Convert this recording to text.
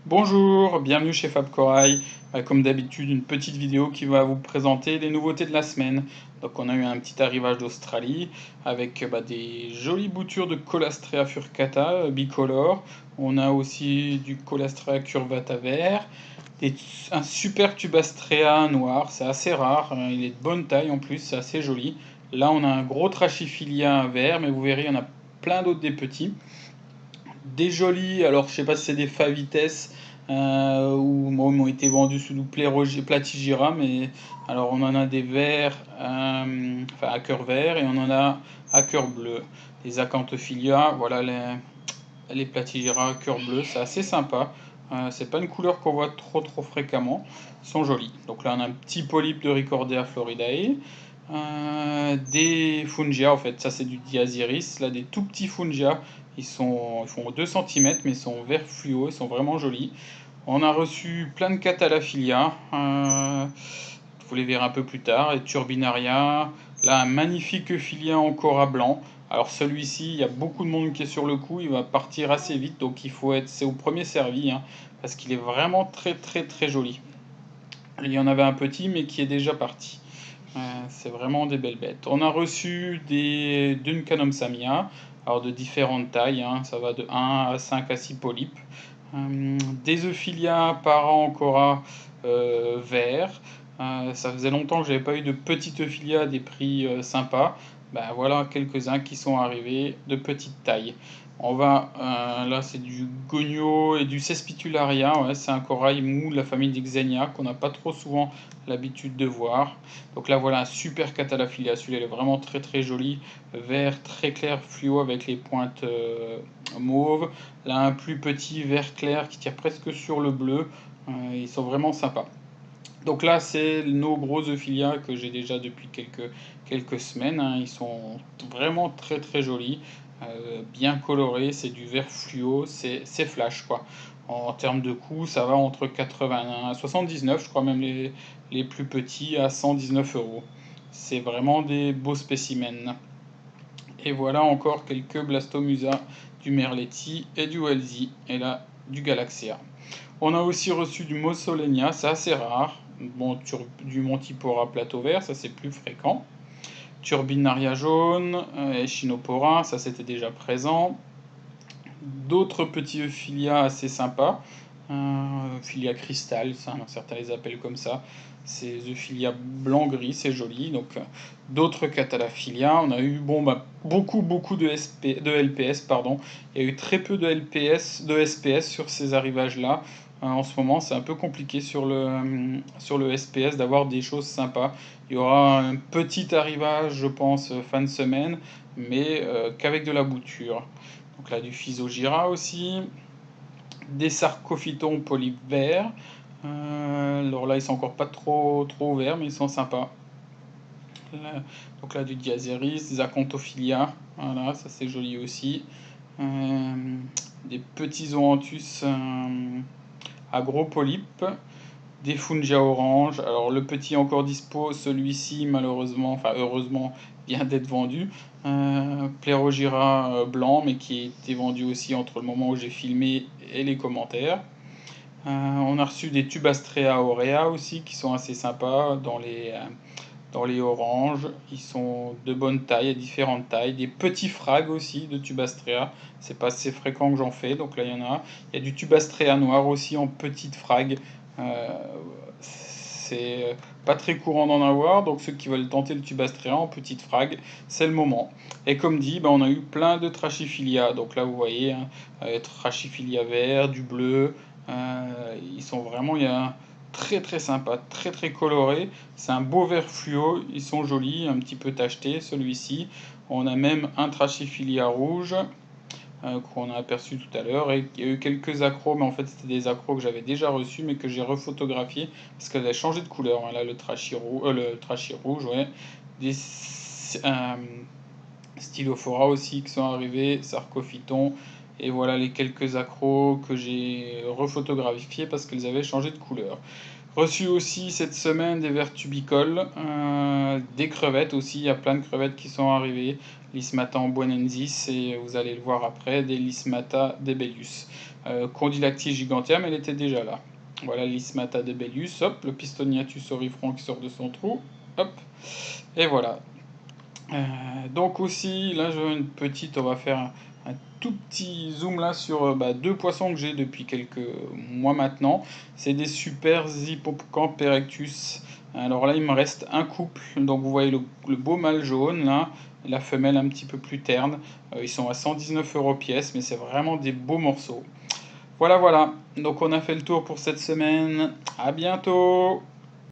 Bonjour, bienvenue chez Fab Corail. Comme d'habitude, une petite vidéo qui va vous présenter les nouveautés de la semaine. Donc, on a eu un petit arrivage d'Australie avec des jolies boutures de Colastrea furcata bicolore. On a aussi du Colastrea curvata vert, un super Tubastrea noir. C'est assez rare, il est de bonne taille en plus, c'est assez joli. Là, on a un gros Trachyphilia vert, mais vous verrez, il y en a plein d'autres des petits. Des jolis, alors je sais pas si c'est des Favites ou moi, ils m'ont été vendus sous Platigira, mais alors on en a des verts, enfin à cœur vert, et on en a à cœur bleu. Les Acanthophilia, voilà les Platigira à cœur bleu, c'est assez sympa. C'est pas une couleur qu'on voit trop fréquemment, ils sont jolis. Donc là on a un petit polype de Ricordea floridae. Des Fungia, en fait, ça c'est du Diaziris, là des tout petits Fungia, ils font 2 cm mais ils sont vert fluo, ils sont vraiment jolis. On a reçu plein de Catalaphilia, vous les verrez un peu plus tard, et Turbinaria, là un magnifique filia Ancora blanc. Alors celui-ci, il y a beaucoup de monde qui est sur le coup, il va partir assez vite, donc c'est au premier servi, hein, parce qu'il est vraiment très joli. Il y en avait un petit mais qui est déjà parti. C'est vraiment des belles bêtes. On a reçu des Duncanum samia, alors de différentes tailles, hein, ça va de 1 à 5 à 6 polypes. Des Euphilia Parancora verts. Ça faisait longtemps que j'avais pas eu de petites Euphilia à des prix sympas. Ben voilà quelques-uns qui sont arrivés de petite taille. Là c'est du Gonio et du Cespitularia, ouais, c'est un corail mou de la famille des Xenia qu'on n'a pas trop souvent l'habitude de voir. Donc là voilà un super Catalaphilia, celui-là il est vraiment très joli, vert très clair fluo avec les pointes mauves. Là un plus petit vert clair qui tire presque sur le bleu, ils sont vraiment sympas. Donc là, c'est nos gros Euphilia que j'ai déjà depuis quelques semaines, hein. Ils sont vraiment très jolis, bien colorés, c'est du vert fluo, c'est flash quoi. En termes de coût, ça va entre 81 79, je crois même les plus petits, à 119 euros. C'est vraiment des beaux spécimens. Et voilà encore quelques Blastomusa, du Merletti et du Welsi, et là du Galaxia. On a aussi reçu du Mossolenia, c'est assez rare. Bon, du Montipora plateau vert, ça c'est plus fréquent. Turbinaria jaune, Echinopora, ça c'était déjà présent. D'autres petits Euphilia assez sympas. Euphilia cristal, certains les appellent comme ça. C'est Euphilia blanc-gris, c'est joli. Donc d'autres Catalaphilia. On a eu beaucoup de LPS, pardon. Il y a eu très peu de SPS sur ces arrivages-là. En ce moment, c'est un peu compliqué sur le SPS d'avoir des choses sympas. Il y aura un petit arrivage, je pense, fin de semaine, mais qu'avec de la bouture. Donc là, du Physogyra aussi, des Sarcophytons polypes verts. Alors là, ils sont encore pas trop verts, mais ils sont sympas. Donc là, du Diazeris, des Acanthophilia, voilà, ça c'est joli aussi. Des petits Zoanthus à gros polypes, des Fungia orange. Alors le petit encore dispo, celui-ci malheureusement, enfin heureusement, vient d'être vendu. Plérogyra blanc, mais qui a été vendu aussi entre le moment où j'ai filmé et les commentaires. On a reçu des Tubastrea aurea aussi, qui sont assez sympas dans les oranges. Ils sont de bonne taille, à différentes tailles. Des petits frags aussi de Tubastrea. C'est pas assez fréquent que j'en fais, donc là il y en a. Il y a du Tubastrea noir aussi en petite frag. C'est pas très courant d'en avoir, donc ceux qui veulent tenter le Tubastrea en petite frag, c'est le moment. Et comme dit, on a eu plein de Trachyphilia. Donc là vous voyez, hein, Trachyphilia vert, du bleu. Ils sont vraiment, il y a très sympa, très coloré. C'est un beau vert fluo, ils sont jolis, un petit peu tacheté celui-ci. On a même un Trachyphilia rouge qu'on a aperçu tout à l'heure, et il y a eu quelques accros, mais en fait c'était des accros que j'avais déjà reçus mais que j'ai refotographiés parce qu'elles avaient changé de couleur, hein. Là le trachy rouge, ouais. Des Stylophora aussi qui sont arrivés, Sarcophyton, et voilà les quelques accros que j'ai refotographiés parce qu'elles avaient changé de couleur. Reçu aussi cette semaine des vers tubicoles, des crevettes aussi, il y a plein de crevettes qui sont arrivées, Lismata amboinensis et vous allez le voir après, des Lismata debelius. Condylactis giganteum, elle était déjà là. Voilà l'Ismata de Bellius, hop, le Pistoniatus orifron qui sort de son trou, hop, et voilà. Donc aussi, là je veux une petite, on va faire un tout petit zoom là sur deux poissons que j'ai depuis quelques mois maintenant. C'est des super Hippocampes erectus. Alors là il me reste un couple, donc vous voyez le beau mâle jaune là, et la femelle un petit peu plus terne. Ils sont à 119 € pièce, mais c'est vraiment des beaux morceaux. Voilà, voilà, donc on a fait le tour pour cette semaine. À bientôt!